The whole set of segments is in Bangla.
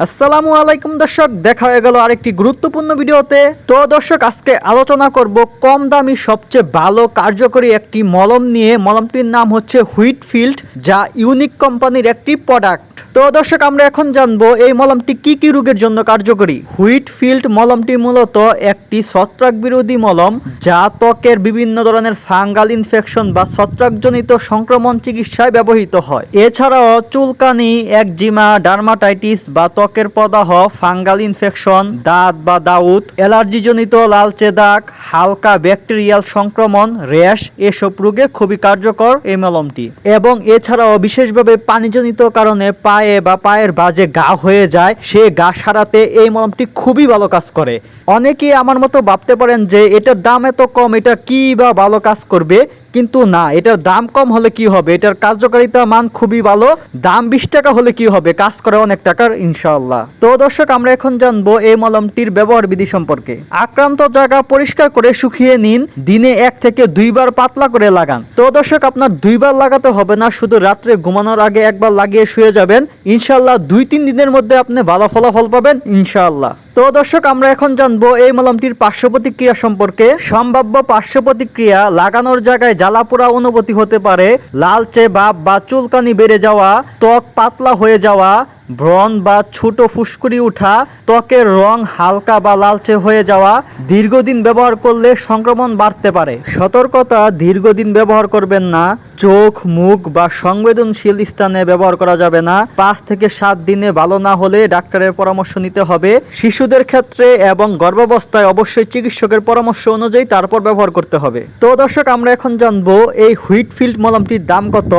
আসসালামু আলাইকুম দর্শক, দেখা হয়ে গেল আরেকটি গুরুত্বপূর্ণ ভিডিওতে। তো দর্শক, আজকে আলোচনা করব কম দামি সবচেয়ে ভালো কার্যকরী একটি মলম নিয়ে। মলমটির নাম হচ্ছে হুইটফিল্ড, যা ইউনিক কোম্পানির একটি প্রোডাক্ট। তো দর্শক, আমরা এখন জানবো এই মলমটি কি কি রোগের জন্য কার্যকরী। হুইটফিল্ড মলমটি মূলত একটি ছত্রাক বিরোধী মলম, যা ত্বকের বিভিন্ন ধরনের ফাঙ্গাল ইনফেকশন বা ছত্রাকজনিত সংক্রমণ চিকিৎসায় ব্যবহৃত হয়। এছাড়াও চুলকানি, একজিমা, ডার্মাটাইটিস বা ত্বকের প্রদাহ, ফাঙ্গাল ইনফেকশন, দাঁত বা দাউদ, অ্যালার্জিজনিত লালচে দাগ, হালকা ব্যাকটেরিয়াল সংক্রমণ, র্যাশ এসব রোগে খুবই কার্যকর এই মলমটি। এবং এছাড়াও বিশেষভাবে পানিজনিত কারণে পায়ে বা পায়ের বাজে ঘা হয়ে যায়, সে ঘা সারাতে এই মলমটি খুবই ভালো কাজ করে। অনেকেই আমার মতো ভাবতে পারেন যে এটার দাম এত কম, এটা কি বা ভালো কাজ করবে, কিন্তু না, এটার দাম কম হলে কি হবে, এটার কার্যকারিতা মান খুবই ভালো। দাম 20 টাকা হলে কি হবে, কাজ করে অনেক টাকার ইনশাআল্লাহ। তো দর্শক, আমরা এখন জানবো এই মলমটির ব্যবহার বিধি সম্পর্কে। আক্রান্ত জায়গা পরিষ্কার করে শুকিয়ে নিন, দিনে 1 থেকে 2 বার পাতলা করে লাগান। তো দর্শক, আপনার 2 বার লাগাতে হবে না, শুধু রাত্রে ঘুমানোর আগে একবার লাগিয়ে শুয়ে যাবেন। ইনশাআল্লাহ 2-3 দিনের মধ্যে আপনি ভালো ফলাফল পাবেন ইনশাআল্লাহ। তো দর্শক, আমরা এখন জানবো এই মলমটির পার্শ্ব প্রতিক্রিয়া সম্পর্কে। সম্ভাব্য পার্শ্ব প্রতিক্রিয়া: লাগানোর জায়গায় জ্বালাপোড়া অনুভূতি হতে পারে, লালচে ভাব বা চুলকানি বেড়ে যাওয়া, ত্বক পাতলা হয়ে যাওয়া, ব্রণ বা ছোট ফুসকুড়ি ওঠা, ত্বকের রং হালকা বা লালচে হয়ে যাওয়া। দীর্ঘদিন ব্যবহার করলে সংক্রমণ বাড়তে পারে। সতর্কতা: দীর্ঘদিন ব্যবহার করবেন না। চোখ, মুখ বা সংবেদনশীল স্থানে ব্যবহার করা যাবে না। 5 থেকে 7 দিনে ভালো না হলে ডাক্তারের পরামর্শ নিতে হবে। শিশুদের ক্ষেত্রে এবং গর্ভাবস্থায় অবশ্যই চিকিৎসকের পরামর্শ অনুযায়ী তারপর ব্যবহার করতে হবে। তো দর্শক, আমরা এখন জানবো এই হুইটফিল্ড মলমটির দাম কত।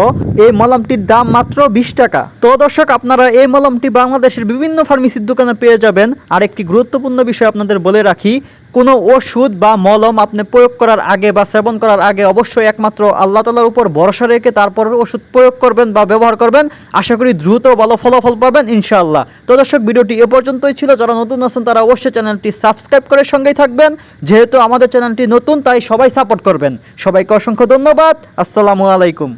এই মলমটির দাম মাত্র 20 টাকা। তো দর্শক, আপনারা এই মলমটি বাংলাদেশের বিভিন্ন ফার্মেসির দোকানে পেয়ে যাবেন। আর একটি গুরুত্বপূর্ণ বিষয় আপনাদের বলে রাখি, কোনো ওষুধ বা মলম আপনি প্রয়োগ করার আগে বা সেবন করার আগে অবশ্যই একমাত্র আল্লাহ তাআলার উপর ভরসা রেখে তারপর ওষুধ প্রয়োগ করবেন বা ব্যবহার করবেন। আশা করি দ্রুত ভালো ফলাফল পাবেন ইনশাআল্লাহ। তো দর্শক, ভিডিওটি এ পর্যন্তই ছিল। যারা নতুন আছেন তারা অবশ্যই চ্যানেলটি সাবস্ক্রাইব করে সঙ্গেই থাকবেন। যেহেতু আমাদের চ্যানেলটি নতুন, তাই সবাই সাপোর্ট করবেন। সবাইকে অসংখ্য ধন্যবাদ। আসসালামু আলাইকুম।